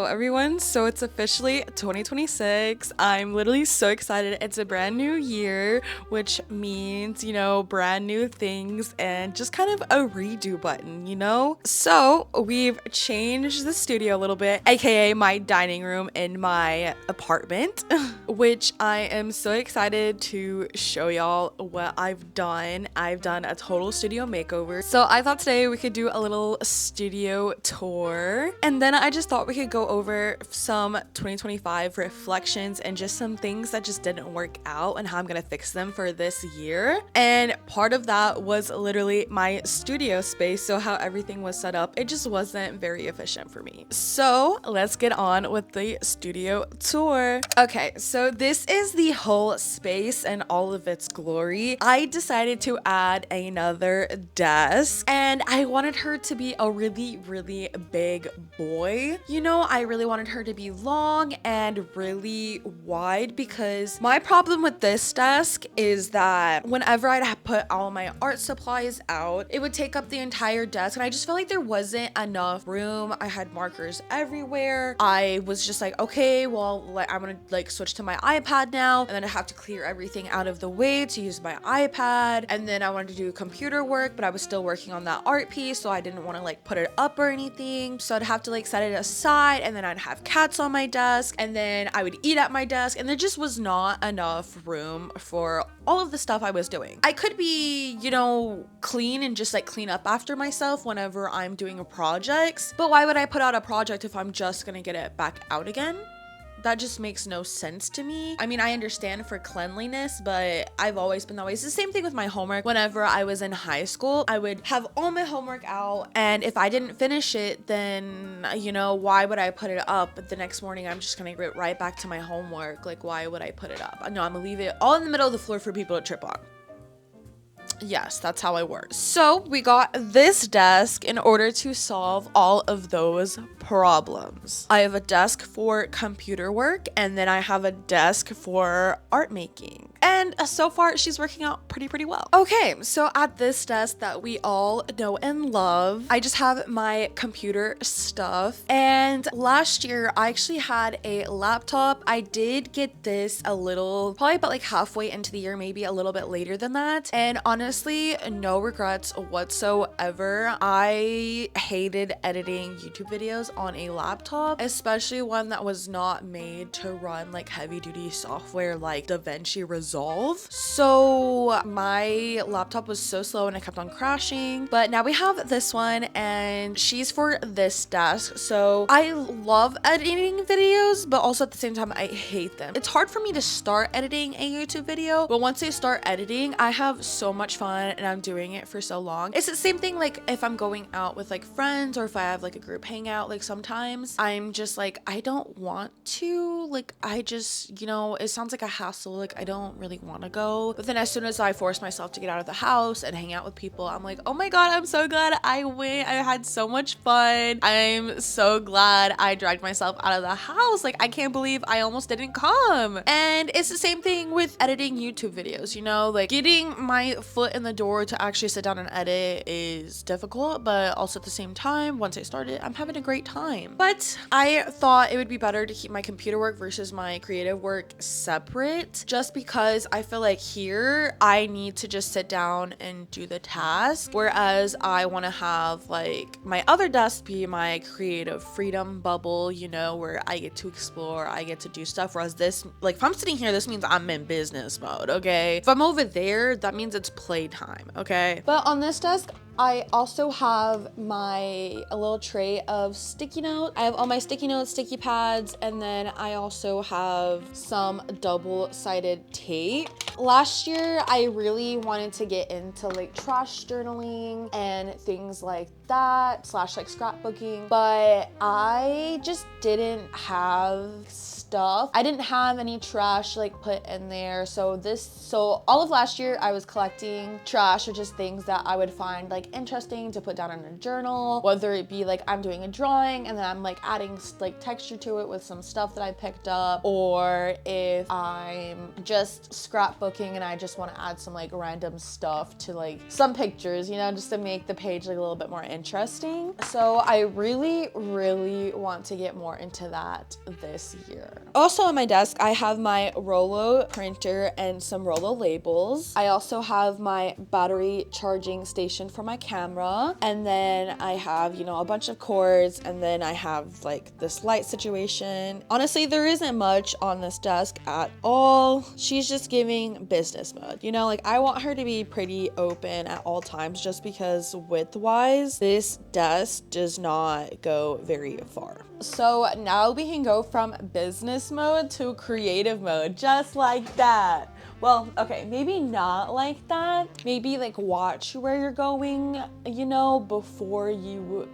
everyone. So it's officially 2026. I'm literally so excited. It's a brand new year, which means, brand new things and just kind of a redo button. So we've changed the studio a little bit, aka my dining room in my apartment, which I am so excited to show y'all what I've done. I've done a total studio makeover. So I thought today we could do a little studio tour, and then I just thought we could go over some 2025 reflections and just some things that just didn't work out and how I'm gonna fix them for this year. And part of that was literally my studio space, so how everything was set up, it just wasn't very efficient for me. So let's get on with the studio tour. Okay, so this is the whole space and all of its glory. I decided to add another desk, and I wanted her to be a really big boy. I really wanted her to be long and really wide, because my problem with this desk is that whenever I'd put all my art supplies out, it would take up the entire desk, and I just felt like there wasn't enough room. I had markers everywhere. I was just like, okay, well, I'm gonna switch to my iPad now, and then I have to clear everything out of the way to use my iPad. And then I wanted to do computer work, but I was still working on that art piece, so I didn't want to put it up or anything. So I'd have to set it aside, and then I'd have cats on my desk, and then I would eat at my desk, and there just was not enough room for all of the stuff I was doing. I could be, clean and just clean up after myself whenever I'm doing projects, but why would I put out a project if I'm just gonna get it back out again? That just makes no sense to me. I mean, I understand for cleanliness, but I've always been that way. It's the same thing with my homework. Whenever I was in high school, I would have all my homework out, and if I didn't finish it, then, why would I put it up? But the next morning, I'm just gonna get right back to my homework. Why would I put it up? No, I'm gonna leave it all in the middle of the floor for people to trip on. Yes, that's how I work. So we got this desk in order to solve all of those problems. I have a desk for computer work, and then I have a desk for art making. And so far, she's working out pretty well. Okay, so at this desk that we all know and love, I just have my computer stuff. And last year, I actually had a laptop. I did get this probably about halfway into the year, maybe a little bit later than that. And honestly, no regrets whatsoever. I hated editing YouTube videos on a laptop, especially one that was not made to run heavy duty software like Davinci Resolve. So my laptop was so slow and it kept on crashing. But now we have this one, and she's for this desk. So I love editing videos, but also at the same time, I hate them. It's hard for me to start editing a YouTube video, but once I start editing, I have so much fun and I'm doing it for so long. It's the same thing if I'm going out with friends, or if I have a group hangout. Sometimes I'm just I don't want to, I just, it sounds like a hassle. I don't really want to go. But then as soon as I force myself to get out of the house and hang out with people, I'm like, oh my god, I'm so glad I went. I had so much fun. I'm so glad I dragged myself out of the house. I can't believe I almost didn't come. And it's the same thing with editing YouTube videos, getting my foot in the door to actually sit down and edit is difficult, but also at the same time, once I started, I'm having a great time. But I thought it would be better to keep my computer work versus my creative work separate, just because I feel here I need to just sit down and do the task, whereas I want to have my other desk be my creative freedom bubble, where I get to explore, I get to do stuff, whereas this, if I'm sitting here, this means I'm in business mode, okay? If I'm over there, that means it's playtime, okay? But on this desk, I also have a little tray of sticky notes. I have all my sticky notes, sticky pads, and then I also have some double-sided tape. Last year, I really wanted to get into trash journaling and things like that, / scrapbooking, but I just didn't have stuff. I didn't have any trash put in there. So all of last year I was collecting trash, or just things that I would find like interesting to put down in a journal, whether it be like I'm doing a drawing and then I'm like adding like texture to it with some stuff that I picked up, or if I'm just scrapbooking and I just want to add some like random stuff to like some pictures, you know, just to make the page like a little bit more interesting. So I really want to get more into that this year. Also on my desk, I have my Rolo printer and some Rolo labels. I also have my battery charging station for my camera. And then I have, you know, a bunch of cords, and then I have like this light situation. Honestly, there isn't much on this desk at all. She's just giving business mode. You know, like I want her to be pretty open at all times, just because width-wise, this desk does not go very far. So now we can go from business mode to creative mode, just like that. Well, okay, maybe not like that. Maybe like watch where you're going, you know, before you,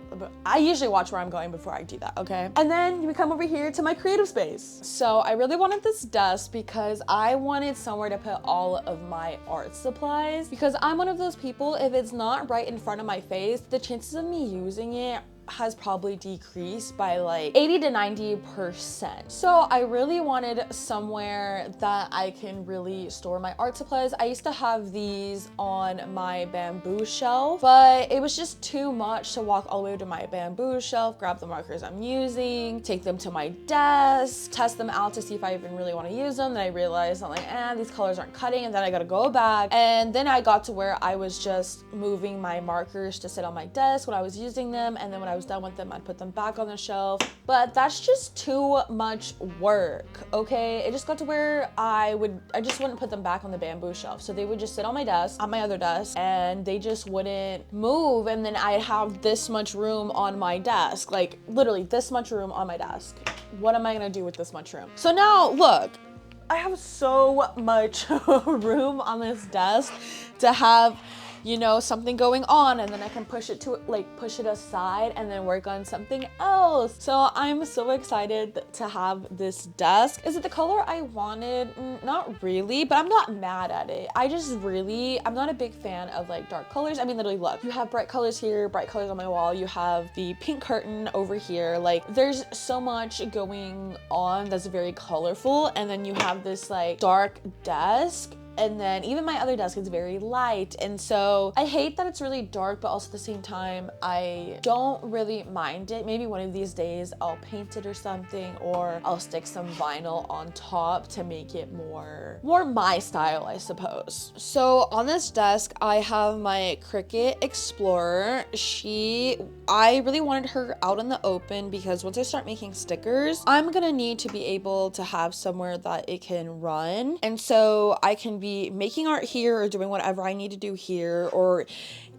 I usually watch where I'm going before I do that, okay? And then we come over here to my creative space. So I really wanted this desk because I wanted somewhere to put all of my art supplies, because I'm one of those people, if it's not right in front of my face, the chances of me using it has probably decreased by like 80 to 90%. So I really wanted somewhere that I can really store my art supplies. I used to have these on my bamboo shelf, but it was just too much to walk all the way to my bamboo shelf, grab the markers I'm using, take them to my desk, test them out to see if I even really want to use them. Then I realized I'm like, these colors aren't cutting, and then I gotta go back. And then I got to where I was just moving my markers to sit on my desk when I was using them, and then when I was done with them, I'd put them back on the shelf. But that's just too much work, okay? It just got to where I just wouldn't put them back on the bamboo shelf. So they would just sit on my desk, on my other desk, and they just wouldn't move. And then I'd have this much room on my desk, like literally this much room on my desk. What am I gonna do with this much room? So now look, I have so much room on this desk to have, you know, something going on, and then I can push it aside and then work on something else. So I'm so excited to have this desk. Is it the color I wanted? Not really, but I'm not mad at it. I'm not a big fan of like dark colors. I mean, literally look, you have bright colors here, bright colors on my wall. You have the pink curtain over here. Like there's so much going on that's very colorful. And then you have this like dark desk. And then even my other desk is very light. And so I hate that it's really dark, but also at the same time, I don't really mind it. Maybe one of these days I'll paint it or something, or I'll stick some vinyl on top to make it more my style, I suppose. So on this desk, I have my Cricut Explorer. I really wanted her out in the open because once I start making stickers, I'm gonna need to be able to have somewhere that it can run. And so I can be making art here or doing whatever I need to do here, or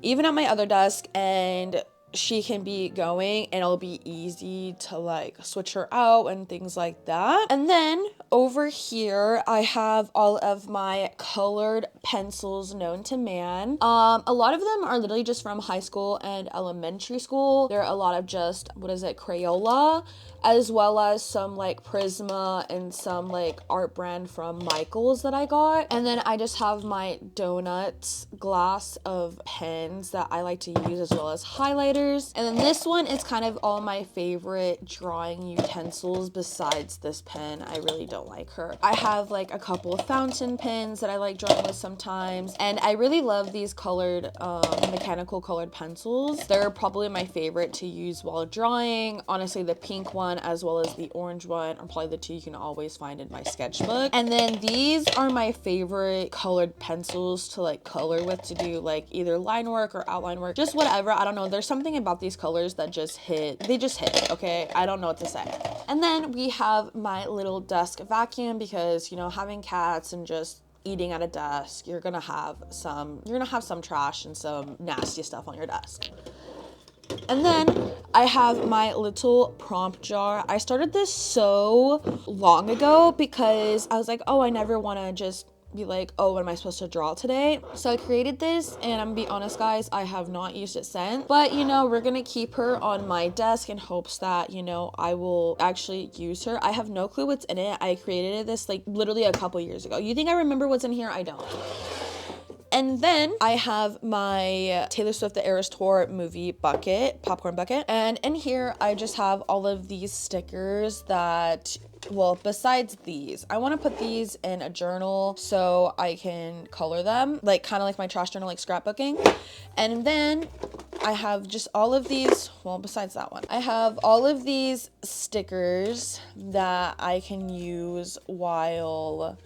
even at my other desk, and she can be going and it'll be easy to like switch her out and things like that. And then over here, I have all of my colored pencils known to man. A lot of them are literally just from high school and elementary school. There are a lot of just, Crayola, as well as some like Prisma and some like art brand from Michaels that I got. And then I just have my donuts glass of pens that I like to use, as well as highlighters. And then this one is kind of all my favorite drawing utensils besides this pen. I really don't like her. I have like a couple of fountain pens that I like drawing with sometimes. And I really love these colored, mechanical colored pencils. They're probably my favorite to use while drawing. Honestly, the pink one as well as the orange one are probably the two you can always find in my sketchbook. And then these are my favorite colored pencils to like color with, to do like either line work or outline work, just whatever. I don't know, there's something about these colors that just hit, okay? I don't know what to say. And then we have my little desk vacuum because, you know, having cats and just eating at a desk, you're gonna have some trash and some nasty stuff on your desk. And then I have my little prompt jar. I started this so long ago because I was like, oh, I never want to just be like, oh, what am I supposed to draw today? So I created this, and I'm gonna be honest, guys, I have not used it since. But, you know, we're gonna keep her on my desk in hopes that, you know, I will actually use her. I have no clue what's in it. I created this like literally a couple years ago. You think I remember what's in here? I don't. And then I have my Taylor Swift The Eras Tour movie bucket, popcorn bucket. And in here, I just have all of these stickers that, well, besides these, I want to put these in a journal so I can color them, like kind of like my trash journal, like scrapbooking. And then I have just all of these, well, besides that one, I have all of these stickers that I can use while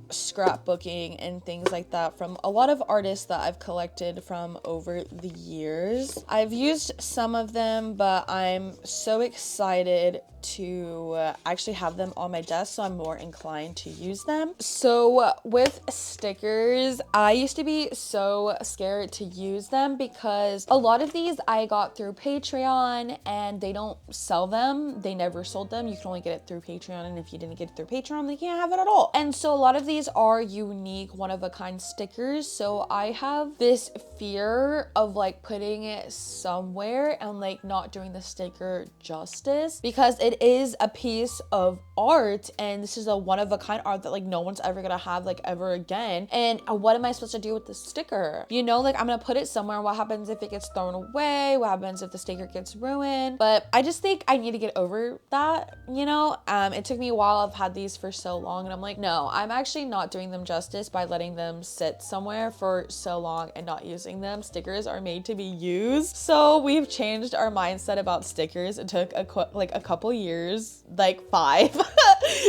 scrapbooking and things like that from a lot of artists that I've collected from over the years. I've used some of them, but I'm so excited to actually have them on my desk, so I'm more inclined to use them. So with stickers, I used to be so scared to use them because a lot of these I got through Patreon and they don't sell them. They never sold them. You can only get it through Patreon, and if you didn't get it through Patreon, they can't have it at all. And so a lot of these are unique, one-of-a-kind stickers, so I have this fear of like putting it somewhere and like not doing the sticker justice, because it is a piece of art and this is a one-of-a-kind art that like no one's ever gonna have like ever again. And what am I supposed to do with the sticker? You know, like I'm gonna put it somewhere. What happens if it gets thrown away? What happens if the sticker gets ruined? But I just think I need to get over that, you know? It took me a while. I've had these for so long and I'm like, no, I'm actually not doing them justice by letting them sit somewhere for so long and not using them. Stickers are made to be used. So we've changed our mindset about stickers. It took a couple years, like 5,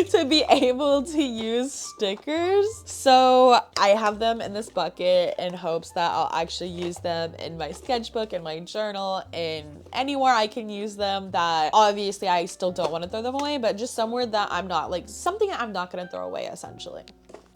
to be able to use stickers. So I have them in this bucket in hopes that I'll actually use them in my sketchbook, in my journal, and anywhere I can use them that obviously I still don't want to throw them away, but just somewhere that I'm not, like something I'm not going to throw away essentially.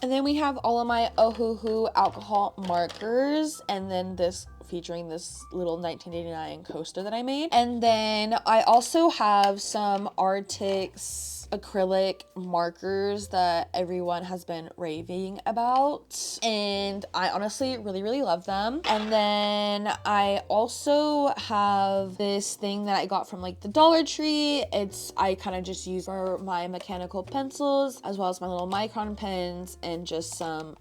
And then we have all of my Ohuhu alcohol markers, and then this featuring this little 1989 coaster that I made. And then I also have some Artix acrylic markers that everyone has been raving about, and I honestly really love them. And then I also have this thing that I got from like the Dollar Tree. I kind of just use for my mechanical pencils, as well as my little micron pens and just some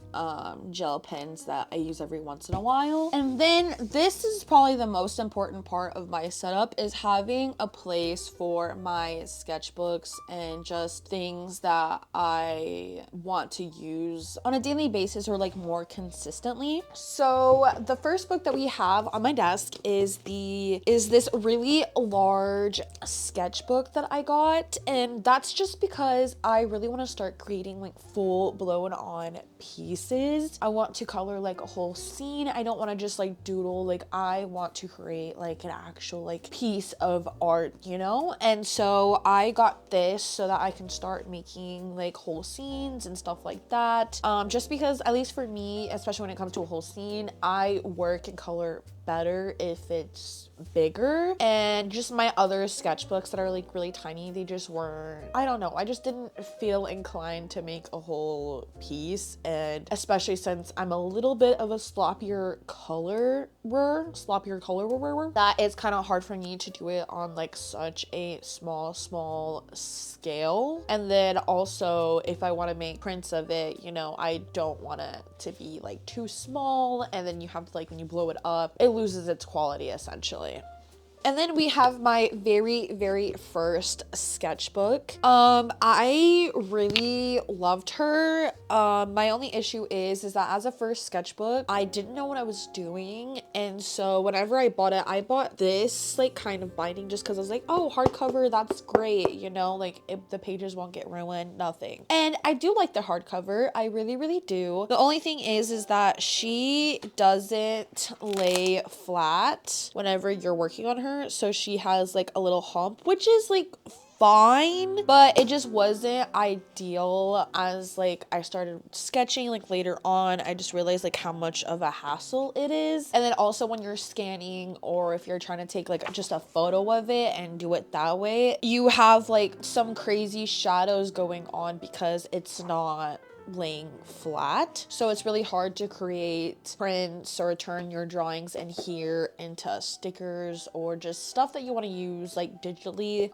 gel pens that I use every once in a while. And then this is probably the most important part of my setup, is having a place for my sketchbooks and just things that I want to use on a daily basis or like more consistently. So the first book that we have on my desk is this really large sketchbook that I got, and that's just because I really want to start creating like full blown on pieces. I want to color like a whole scene. I don't want to just like doodle. Like I want to create like an actual like piece of art, you know? And so I got this so that I can start making like whole scenes and stuff like that. Just because, at least for me, especially when it comes to a whole scene, I work and color better if it's bigger. And just my other sketchbooks that are like really tiny, they just weren't, I don't know, I just didn't feel inclined to make a whole piece. And especially since I'm a little bit of a sloppier colorer, that it's kind of hard for me to do it on like such a small scale. And then also, if I want to make prints of it, you know, I don't want it to be like too small, and then you have to, like, when you blow it up, it loses its quality essentially. And then we have my very first sketchbook. I really loved her. My only issue is that as a first sketchbook, I didn't know what I was doing. And so whenever I bought this like kind of binding just because I was like, oh, hardcover, that's great. You know, like the pages won't get ruined, nothing. And I do like the hardcover. I really do. The only thing is that she doesn't lay flat whenever you're working on her. So she has like a little hump, which is like fine, but it just wasn't ideal. As like I started sketching like later on, I just realized like how much of a hassle it is. And then also when you're scanning, or if you're trying to take like just a photo of it and do it that way, you have like some crazy shadows going on because it's not laying flat. So it's really hard to create prints or turn your drawings in here into stickers or just stuff that you want to use like digitally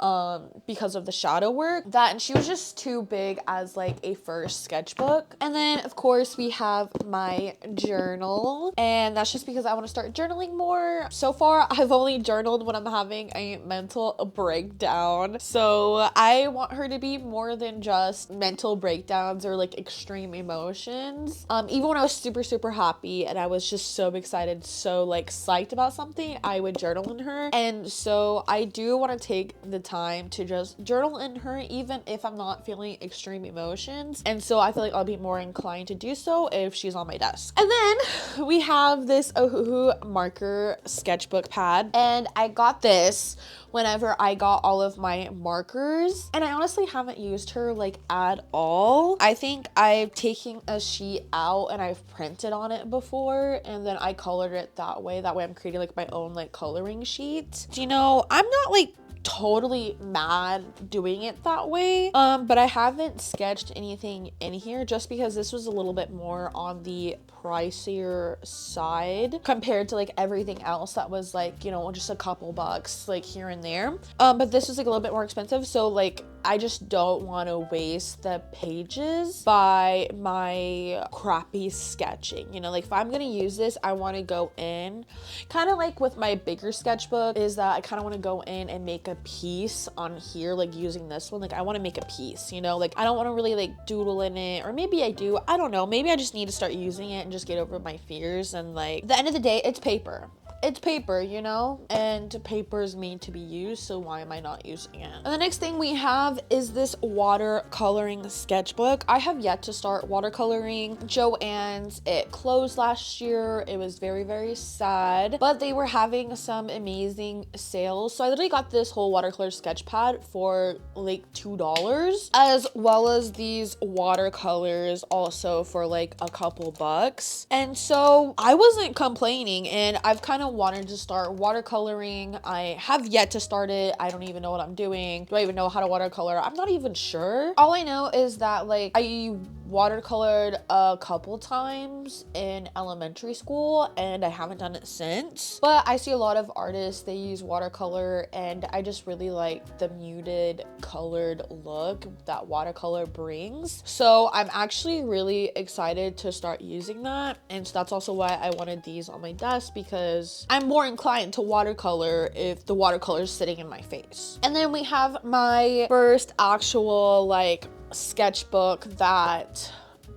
because of the shadow work. That, and she was just too big as like a first sketchbook. And then of course we have my journal, and that's just because I want to start journaling more. So far I've only journaled when I'm having a mental breakdown, so I want her to be more than just mental breakdowns or like extreme emotions. Even when I was super happy and I was just so excited, so like psyched about something, I would journal in her. And so I do want to take the time to just journal in her even if I'm not feeling extreme emotions, and so I feel like I'll be more inclined to do so if she's on my desk. And then we have this Ohuhu marker sketchbook pad, and I got this whenever I got all of my markers, and I honestly haven't used her like at all. I think I've taken a sheet out and I've printed on it before, and then I colored it that way. I'm creating like my own like coloring sheet. You know, I'm not like totally mad doing it that way, but I haven't sketched anything in here just because this was a little bit more on the pricier side compared to like everything else that was like, you know, just a couple bucks like here and there. But this was like a little bit more expensive, so like I just don't want to waste the pages by my crappy sketching. You know, like if I'm gonna use this, I want to go in kind of like with my bigger sketchbook, is that I kind of want to go in and make a piece on here, like using this one. Like I want to make a piece, you know, like I don't want to really like doodle in it, or maybe I do, I don't know, maybe I just need to start using it and just get over my fears. And like at the end of the day, it's paper. It's paper, you know, and paper is made to be used, so why am I not using it? And the next thing we have is this watercoloring sketchbook. I have yet to start watercoloring. Joann's, it closed last year. It was very sad, but they were having some amazing sales, so I literally got this whole watercolor sketch pad for like $2, as well as these watercolors also for like a couple bucks. And so I wasn't complaining, and I've kind of wanted to start watercoloring. I have yet to start it. I don't even know what I'm doing. Do I even know how to watercolor? I'm not even sure. All I know is that like I watercolored a couple times in elementary school and I haven't done it since, but I see a lot of artists, they use watercolor, and I just really like the muted colored look that watercolor brings. So I'm actually really excited to start using that, and so that's also why I wanted these on my desk, because I'm more inclined to watercolor if the watercolor is sitting in my face. And then we have my first actual like sketchbook that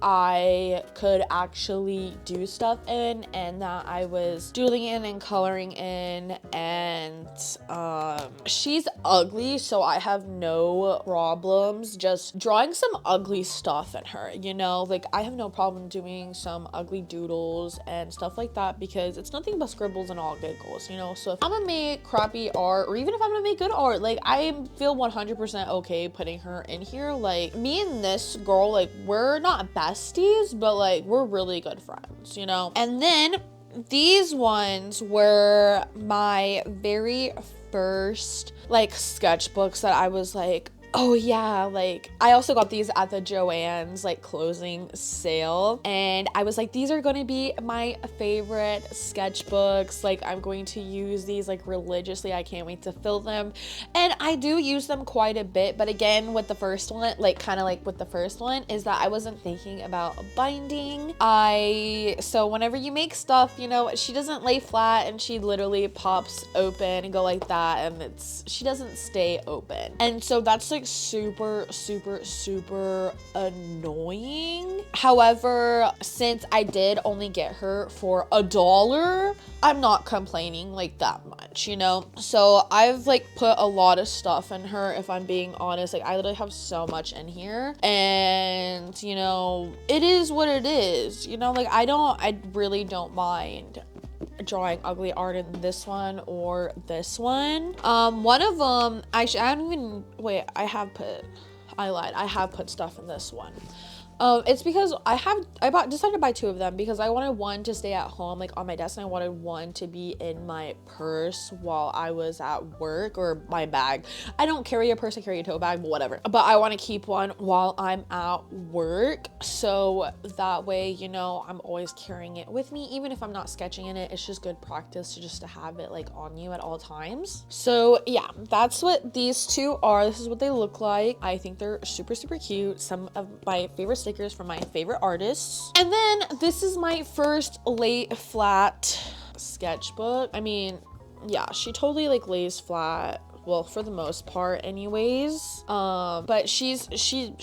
I could actually do stuff in, and that I was doodling in and coloring in. And she's ugly, so I have no problems just drawing some ugly stuff in her, you know, like I have no problem doing some ugly doodles and stuff like that, because it's nothing but scribbles and all giggles, you know. So if I'm gonna make crappy art, or even if I'm gonna make good art, like I feel 100% okay putting her in here. Like me and this girl, like we're not besties, but like we're really good friends, you know. And then these ones were my very first like sketchbooks that I was like, oh yeah, like I also got these at the Joann's like closing sale, and I was like, these are going to be my favorite sketchbooks. Like I'm going to use these like religiously. I can't wait to fill them, and I do use them quite a bit. But again, with the first one, like kind of like with the first one, is that I wasn't thinking about binding. So whenever you make stuff, you know, she doesn't lay flat, and she literally pops open and go like that, and she doesn't stay open. And so that's like super annoying. However, since I did only get her for $1, I'm not complaining like that much, you know. So I've like put a lot of stuff in her, if I'm being honest. Like I literally have so much in here, and you know, it is what it is, you know. Like I really don't mind drawing ugly art in this one or this one. One of them, actually, I don't even, wait, I have put stuff in this one. It's because decided to buy 2 of them because I wanted one to stay at home, like on my desk, and I wanted one to be in my purse while I was at work, or my bag. I don't carry a purse, I carry a tote bag, but whatever. But I want to keep one while I'm at work, so that way, you know, I'm always carrying it with me. Even if I'm not sketching in it, it's just good practice to have it like on you at all times. So yeah, that's what these 2 are. This is what they look like. I think they're super, super cute. Some of my favorite stickers from my favorite artists. And then this is my first lay flat sketchbook. I mean, yeah, she totally like lays flat, well, for the most part anyways, but she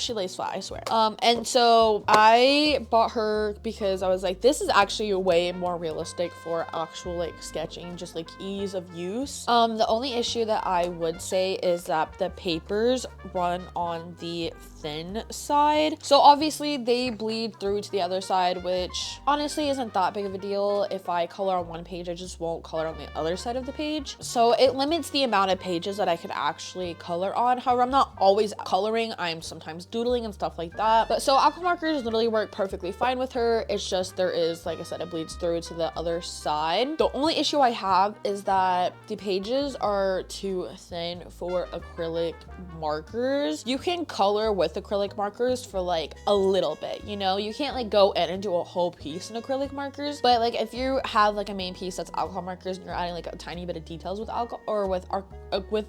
lays flat, I swear. And so I bought her because I was like, this is actually way more realistic for actual like sketching, just like ease of use. The only issue that I would say is that the papers run on the thin side, so obviously they bleed through to the other side, which honestly isn't that big of a deal. If I color on one page, I just won't color on the other side of the page, so it limits the amount of pages that I could actually color on. However, I'm not always coloring, I'm sometimes doodling and stuff like that. But so alcohol markers literally work perfectly fine with her. It's just there is, like I said, it bleeds through to the other side. The only issue I have is that the pages are too thin for acrylic markers. You can color with acrylic markers for like a little bit, you know, you can't like go in and do a whole piece in acrylic markers, but like if you have like a main piece that's alcohol markers and you're adding like a tiny bit of details with alcohol or with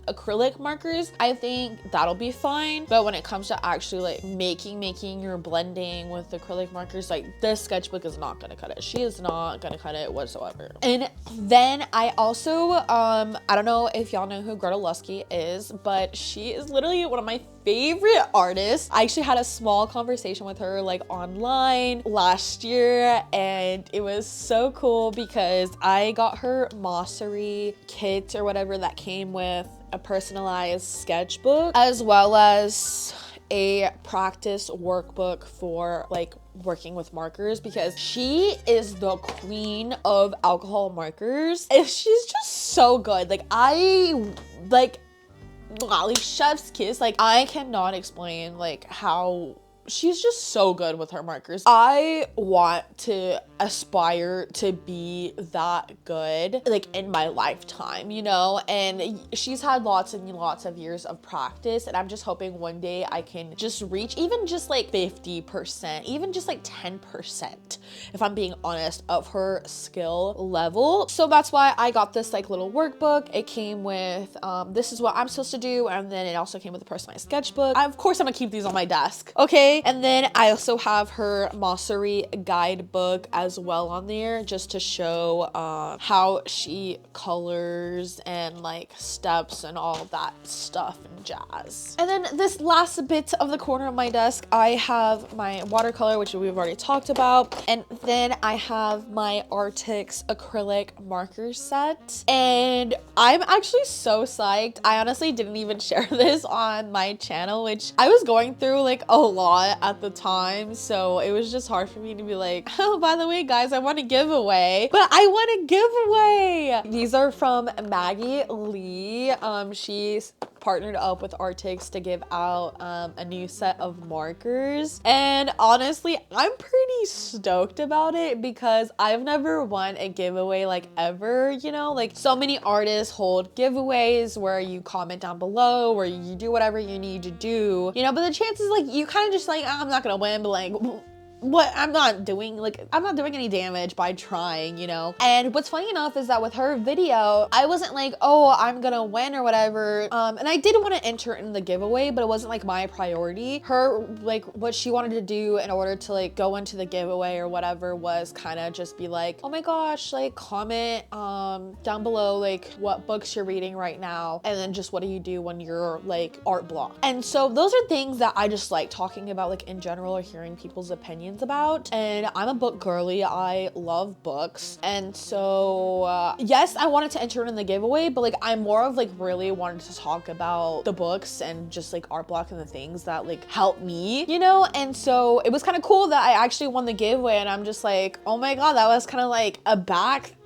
acrylic markers, I think that'll be fine. But when it comes to actually like making your blending with acrylic markers, like this sketchbook is not gonna cut it. She is not gonna cut it whatsoever. And then I also I don't know if y'all know who Greta Lusky is, but she is literally one of my favorite artists. I actually had a small conversation with her like online last year, and it was so cool because I got her Mossery kit or whatever that came with a personalized sketchbook, as well as a practice workbook for like working with markers, because she is the queen of alcohol markers and she's just so good. Like golly, chef's kiss. Like I cannot explain like how she's just so good with her markers. I want to aspire to be that good like in my lifetime, you know, and she's had lots and lots of years of practice, and I'm just hoping one day I can just reach even just like 50%, even just like 10%, if I'm being honest, of her skill level. So that's why I got this like little workbook. It came with this is what I'm supposed to do, and then it also came with a personalized sketchbook. Of course I'm gonna keep these on my desk, okay? And then I also have her Mossery guidebook as well on there, just to show how she colors and like steps and all that stuff and jazz. And then this last bit of the corner of my desk, I have my watercolor, which we've already talked about, and then I have my Artix acrylic marker set, and I'm actually so psyched. I honestly didn't even share this on my channel, which I was going through like a lot at the time, so it was just hard for me to be like, oh, by the way guys, I want a giveaway. But I want a giveaway. These are from Maggie Lee. She's partnered up with Artix to give out a new set of markers, and honestly I'm pretty stoked about it because I've never won a giveaway like ever, you know, like so many artists hold giveaways where you comment down below, where you do whatever you need to do, you know, but the chances like you kind of just like, I'm not gonna win, but like what I'm not doing any damage by trying, you know. And what's funny enough is that with her video, I wasn't like, oh, I'm gonna win or whatever, and I did want to enter in the giveaway, but it wasn't like my priority. Her like what she wanted to do in order to like go into the giveaway or whatever was kind of just be like, oh my gosh, like comment down below like what books you're reading right now, and then just what do you do when you're like art block. And so those are things that I just like talking about like in general, or hearing people's opinions about. And I'm a book girly, I love books, and so yes, I wanted to enter in the giveaway, but like I'm more of like really wanted to talk about the books and just like art block and the things that like help me, you know. And so it was kind of cool that I actually won the giveaway, and I'm just like, oh my god, that was kind of like a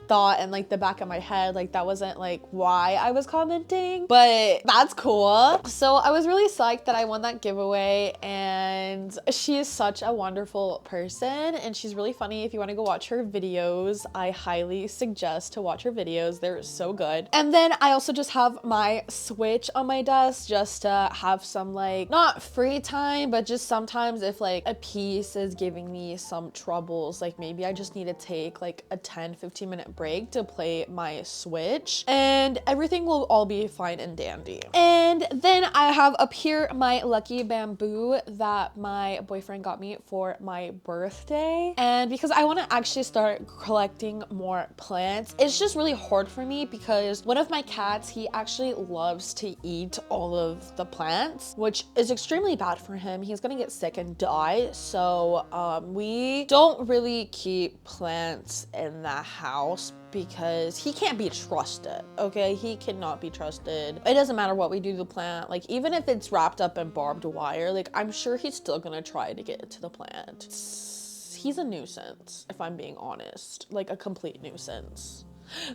thought in like the back of my head, like that wasn't like why I was commenting, but that's cool. So I was really psyched that I won that giveaway, and she is such a wonderful person and she's really funny. If you want to go watch her videos, I highly suggest to watch her videos. They're so good. And then I also just have my Switch on my desk just to have some like, not free time, but just sometimes if like a piece is giving me some troubles, like maybe I just need to take like a 10-15 minute break to play my Switch, and everything will all be fine and dandy. And then I have up here my lucky bamboo that my boyfriend got me for my birthday. And because I want to actually start collecting more plants, it's just really hard for me because one of my cats, he actually loves to eat all of the plants, which is extremely bad for him. He's gonna get sick and die. So we don't really keep plants in the house because he can't be trusted, okay? He cannot be trusted. It doesn't matter what we do to the plant. Like, even if it's wrapped up in barbed wire, like, I'm sure he's still gonna try to get to the plant. He's a nuisance, if I'm being honest. Like, a complete nuisance.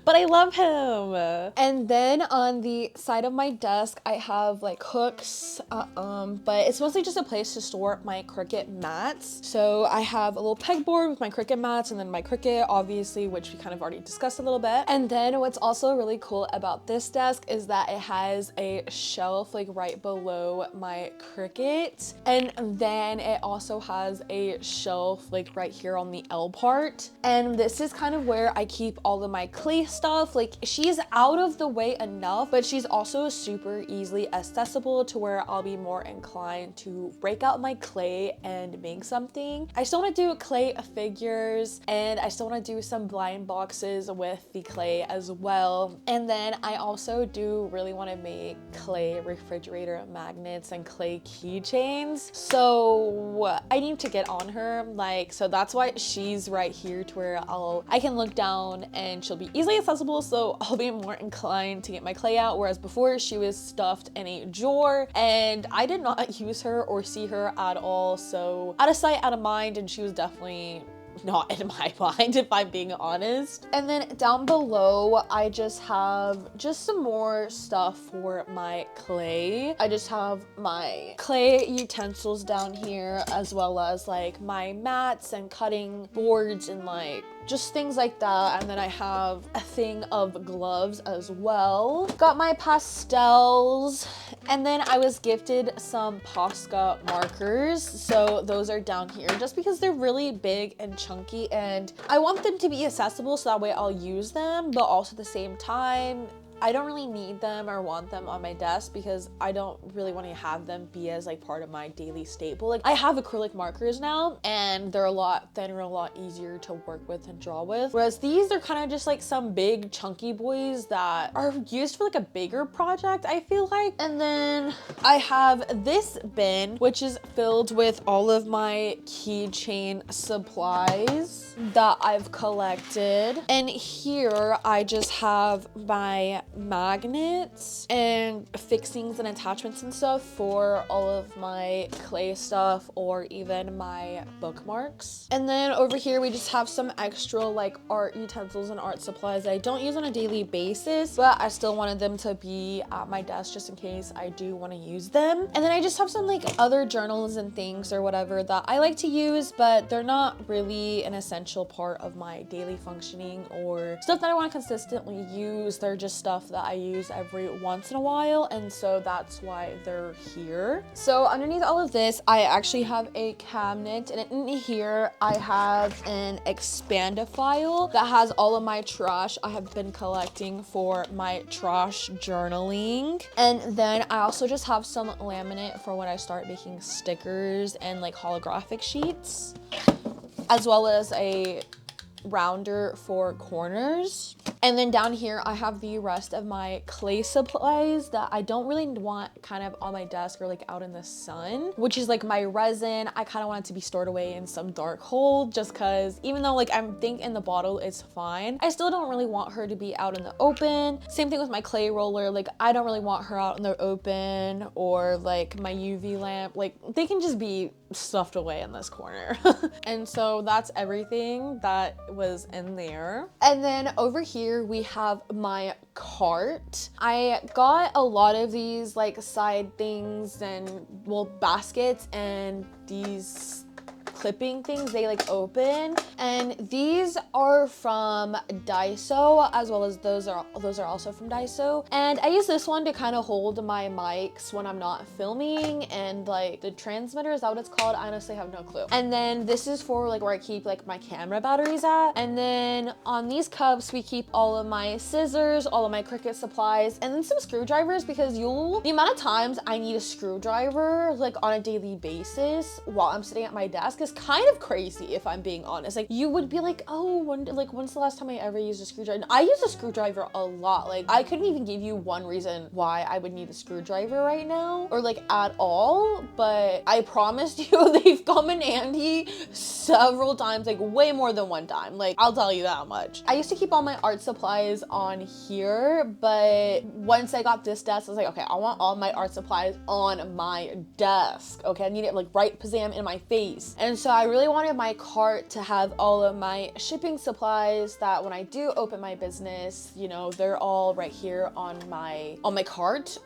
But I love him. And then on the side of my desk, I have like hooks, but it's mostly just a place to store my Cricut mats. So I have a little pegboard with my Cricut mats, and then my Cricut, obviously, which we kind of already discussed a little bit. And then what's also really cool about this desk is that it has a shelf like right below my Cricut. And then it also has a shelf like right here on the L part. And this is kind of where I keep all of my clay stuff. Like, she's out of the way enough, but she's also super easily accessible to where I'll be more inclined to break out my clay and make something. I still want to do clay figures, and I still want to do some blind boxes with the clay as well. And then I also do really want to make clay refrigerator magnets and clay keychains. So I need to get on her, like, so that's why she's right here to where I can look down and she'll be easily accessible, so I'll be more inclined to get my clay out, whereas before she was stuffed in a drawer and I did not use her or see her at all. So out of sight, out of mind, and she was definitely not in my mind, if I'm being honest. And then down below, I just have just some more stuff for my clay. I just have my clay utensils down here, as well as like my mats and cutting boards and like just things like that. And then I have a thing of gloves as well. Got my pastels, and then I was gifted some Posca markers, so those are down here just because they're really big and chunky and I want them to be accessible, so that way I'll use them, but also at the same time I don't really need them or want them on my desk because I don't really want to have them be as like part of my daily staple. Like, I have acrylic markers now and they're a lot thinner, a lot easier to work with and draw with. Whereas these are kind of just like some big chunky boys that are used for like a bigger project, I feel like. And then I have this bin, which is filled with all of my keychain supplies that I've collected. And here I just have my magnets and fixings and attachments and stuff for all of my clay stuff or even my bookmarks. And then over here we just have some extra like art utensils and art supplies that I don't use on a daily basis, but I still wanted them to be at my desk just in case I do want to use them. And then I just have some like other journals and things or whatever that I like to use, but they're not really an essential part of my daily functioning or stuff that I want to consistently use. They're just stuff that I use every once in a while, and so that's why they're here. So underneath all of this, I actually have a cabinet, and in here I have an expandophile that has all of my trash I have been collecting for my trash journaling. And then I also just have some laminate for when I start making stickers and like holographic sheets, as well as a rounder for corners. And then down here, I have the rest of my clay supplies that I don't really want kind of on my desk or like out in the sun, which is like my resin. I kind of want it to be stored away in some dark hole just because even though like I'm think in the bottle it's fine, I still don't really want her to be out in the open. Same thing with my clay roller. Like I don't really want her out in the open, or like my UV lamp. Like they can just be stuffed away in this corner. And so that's everything that was in there. And then over here we have my cart. I got a lot of these like side things and well baskets and these clipping things, they like open, and these are from Daiso, as well as those are also from Daiso. And I use this one to kind of hold my mics when I'm not filming, and like the transmitter, is that what it's called? I honestly have no clue. And then this is for like where I keep like my camera batteries at. And then on these cups we keep all of my scissors, all of my Cricut supplies, and then some screwdrivers, because the amount of times I need a screwdriver like on a daily basis while I'm sitting at my desk is kind of crazy, if I'm being honest. Like you would be like, oh, when's the last time I ever used a screwdriver? I use a screwdriver a lot. Like I couldn't even give you one reason why I would need a screwdriver right now, or like at all, but I promised you they've come in handy several times, like way more than one time. Like I'll tell you that much. I used to keep all my art supplies on here, but once I got this desk, I was like, okay, I want all my art supplies on my desk. Okay, I need it like right pizzam in my face. And so I really wanted my cart to have all of my shipping supplies that when I do open my business, you know, they're all right here on my cart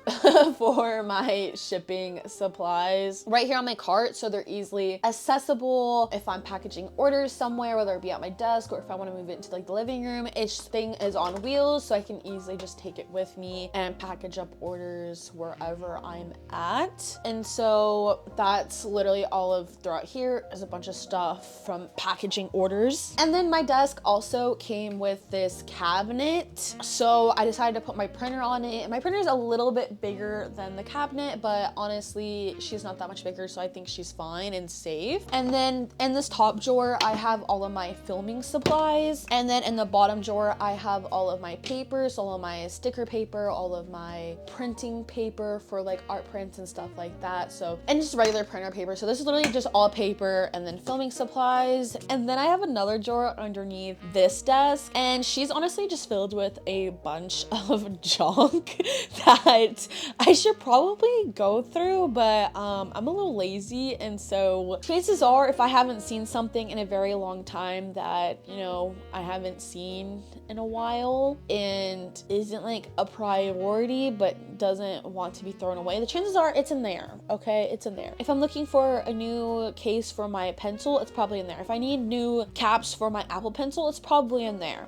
for my shipping supplies. Right here on my cart, so they're easily accessible if I'm packaging orders somewhere, whether it be at my desk or if I want to move it into like the living room. Each thing is on wheels, so I can easily just take it with me and package up orders wherever I'm at. And so that's literally all of throughout here is a bunch of stuff from packaging orders. And then my desk also came with this cabinet, so I decided to put my printer on it. My printer is a little bit bigger than the cabinet, but honestly she's not that much bigger, so I think she's fine and safe. And then in this top drawer I have all of my filming supplies, and then in the bottom drawer I have all of my papers, all of my sticker paper, all of my printing paper for like art prints and stuff like that. So, and just regular printer paper. So this is literally just all paper, and then filming supplies. And then I have another drawer underneath this desk, and she's honestly just filled with a bunch of junk that I should probably go through, but I'm a little lazy, and so chances are if I haven't seen something in a very long time that, you know, I haven't seen in a while and isn't like a priority but doesn't want to be thrown away, the chances are it's in there. Okay, it's in there. If I'm looking for a new case for my pencil, it's probably in there. If I need new caps for my Apple Pencil, it's probably in there.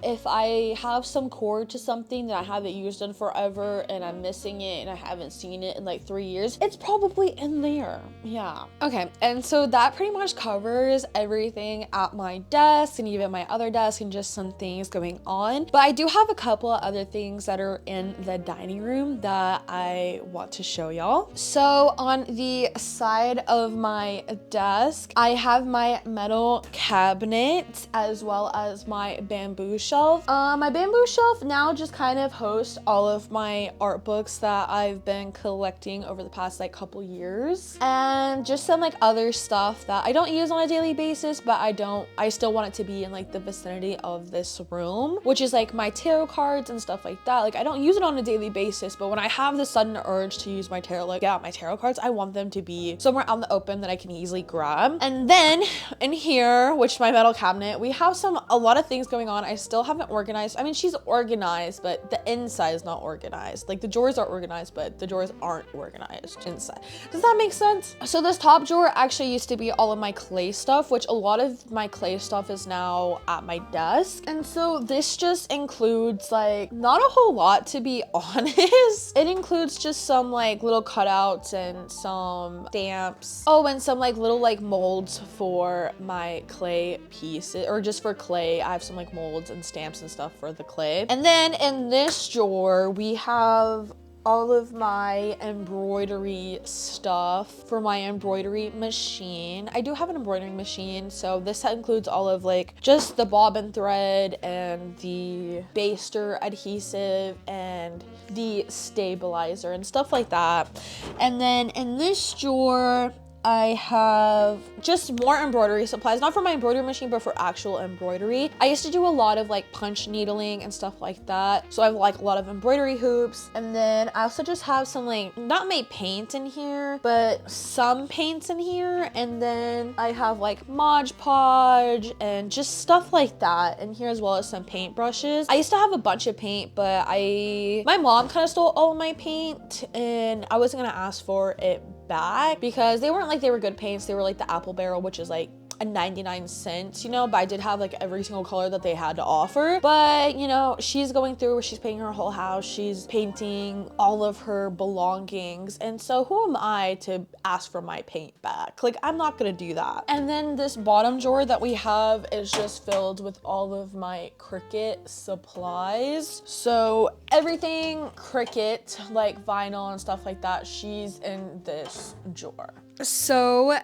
If I have some cord to something that I haven't used in forever and I'm missing it and I haven't seen it in like 3 years, it's probably in there. Yeah. Okay, and so that pretty much covers everything at my desk and even my other desk and just some things going on. But I do have a couple of other things that are in the dining room that I want to show y'all. So on the side of my desk, I have my metal cabinet as well as my bamboo shelf. My bamboo shelf now just kind of hosts all of my art books that I've been collecting over the past like couple years, and just some like other stuff that I don't use on a daily basis, but I still want it to be in like the vicinity of this room, which is like my tarot cards and stuff like that. Like I don't use it on a daily basis, but when I have the sudden urge to use my tarot cards, I want them to be somewhere out in the open that I can easily grab. And then in here, which my metal cabinet, we have a lot of things going on. I still haven't organized. I mean, she's organized, but the inside is not organized. Like the drawers are organized, but the drawers aren't organized inside. Does that make sense? So this top drawer actually used to be all of my clay stuff, which a lot of my clay stuff is now at my desk. And so this just includes like not a whole lot, to be honest. It includes just some like little cutouts and some stamps. Oh, and some like little like molds for my clay pieces, or just for clay. I have some like molds and stamps and stuff for the clay. And then in this drawer we have all of my embroidery stuff for my embroidery machine. I do have an embroidery machine, so this includes all of like just the bobbin thread and the baster adhesive and the stabilizer and stuff like that. And then in this drawer, I have just more embroidery supplies, not for my embroidery machine, but for actual embroidery. I used to do a lot of like punch needling and stuff like that. So I have like a lot of embroidery hoops. And then I also just have some like, not my paint in here, but some paints in here. And then I have like Mod Podge and just stuff like that in here, as well as some paint brushes. I used to have a bunch of paint, but my mom kind of stole all of my paint and I wasn't gonna ask for it back because they weren't like they were good paints. They were like the apple barrel, which is like a 99 cents, you know, but I did have like every single color that they had to offer. But you know, she's going through where she's painting her whole house, she's painting all of her belongings, and so who am I to ask for my paint back? Like, I'm not gonna do that. And then this bottom drawer that we have is just filled with all of my Cricut supplies. So everything Cricut, like vinyl and stuff like that, she's in this drawer. So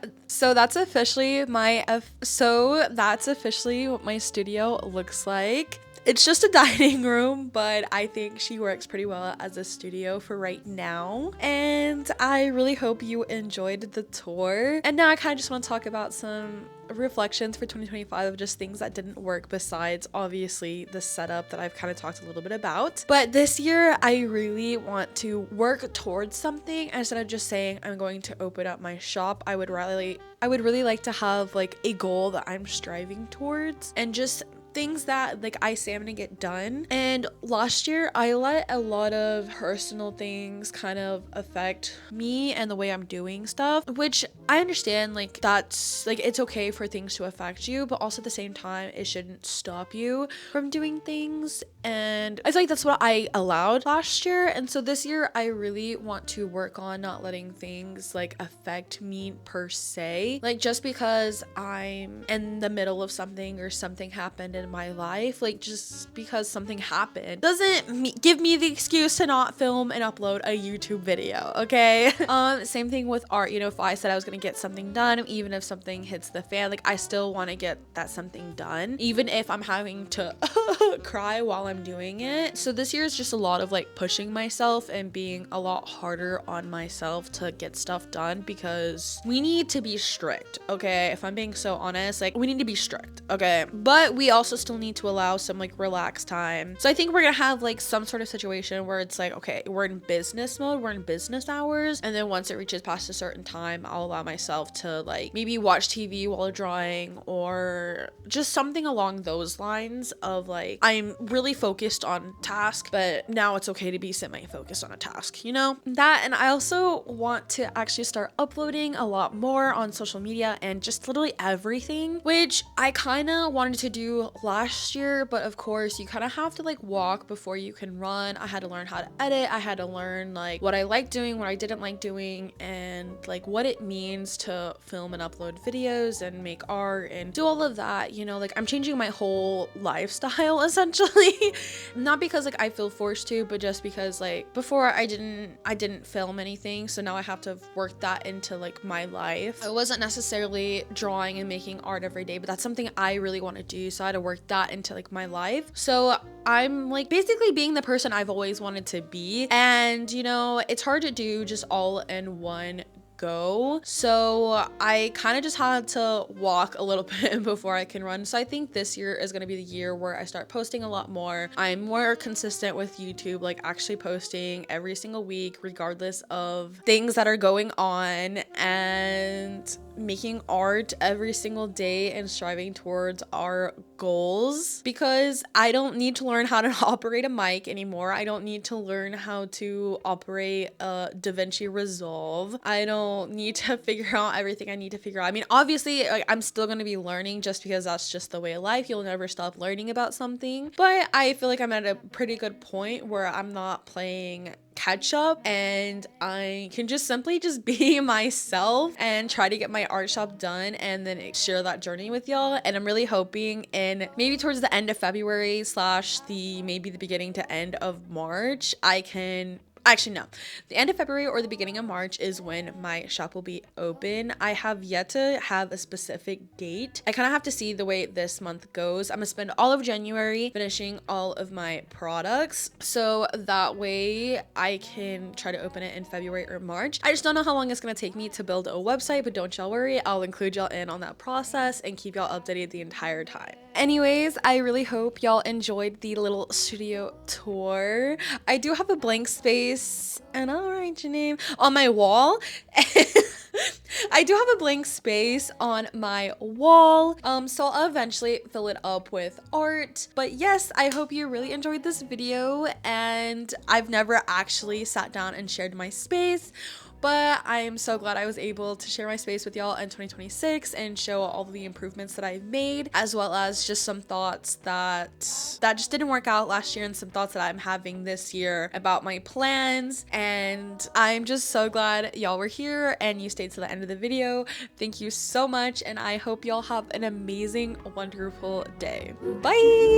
that's officially what my studio looks like. It's just a dining room, but I think she works pretty well as a studio for right now. And I really hope you enjoyed the tour. And now I kind of just want to talk about some reflections for 2025 of just things that didn't work, besides obviously the setup that I've kind of talked a little bit about. But this year I really want to work towards something instead of just saying I'm going to open up my shop. I would really like to have like a goal that I'm striving towards, and just things that like I say I'm gonna get done. And last year I let a lot of personal things kind of affect me and the way I'm doing stuff, which I understand, like that's like it's okay for things to affect you, but also at the same time it shouldn't stop you from doing things. And I feel like that's what I allowed last year. And so this year I really want to work on not letting things like affect me per se, like just because I'm in the middle of something or something happened in my life, like just because something happened doesn't give me the excuse to not film and upload a YouTube video, okay? Same thing with art, you know, if I said I was gonna get something done, even if something hits the fan, like I still want to get that something done, even if I'm having to cry while I'm doing it. So this year is just a lot of like pushing myself and being a lot harder on myself to get stuff done, because we need to be strict, okay? If I'm being so honest, like we need to be strict, okay? But we also still need to allow some like relaxed time. So I think we're gonna have like some sort of situation where it's like, okay, we're in business mode, we're in business hours, and then once it reaches past a certain time, I'll allow myself to like maybe watch TV while drawing, or just something along those lines of like I'm really focused on task, but now it's okay to be semi-focused on a task, you know? That, and I also want to actually start uploading a lot more on social media and just literally everything, which I kind of wanted to do last year, but of course you kind of have to like walk before you can run. I had to learn how to edit. I had to learn like what I liked doing, what I didn't like doing, and like what it means to film and upload videos and make art and do all of that, you know? Like I'm changing my whole lifestyle essentially. Not because like I feel forced to, but just because like before I didn't film anything, so now I have to work that into like my life. I wasn't necessarily drawing and making art every day, but that's something I really want to do, so I had to work that into like my life. So I'm like basically being the person I've always wanted to be, and you know, it's hard to do just all in one go. So I kind of just had to walk a little bit before I can run. So I think this year is going to be the year where I start posting a lot more. I'm more consistent with YouTube, like actually posting every single week regardless of things that are going on, and making art every single day and striving towards our goals, because I don't need to learn how to operate a mic anymore. I don't need to learn how to operate a Davinci Resolve. I don't need to figure out everything I need to figure out. I mean, obviously, like, I'm still going to be learning, just because that's just the way of life. You'll never stop learning about something. But I feel like I'm at a pretty good point where I'm not playing catch up, and I can just simply just be myself and try to get my art shop done and then share that journey with y'all. And I'm really hoping in maybe towards the end of February / maybe the beginning to end of March, I can Actually, no. The end of February or the beginning of March is when my shop will be open. I have yet to have a specific date. I kind of have to see the way this month goes. I'm gonna spend all of January finishing all of my products, so that way I can try to open it in February or March. I just don't know how long it's gonna take me to build a website, but don't y'all worry. I'll include y'all in on that process and keep y'all updated the entire time. Anyways, I really hope y'all enjoyed the little studio tour. I do have a blank space, and I'll write your name on my wall. I do have a blank space on my wall, so I'll eventually fill it up with art. But yes, I hope you really enjoyed this video, and I've never actually sat down and shared my space, but I am so glad I was able to share my space with y'all in 2026 and show all the improvements that I've made, as well as just some thoughts that just didn't work out last year and some thoughts that I'm having this year about my plans. And I'm just so glad y'all were here and you stayed to the end of the video. Thank you so much, and I hope y'all have an amazing, wonderful day. Bye!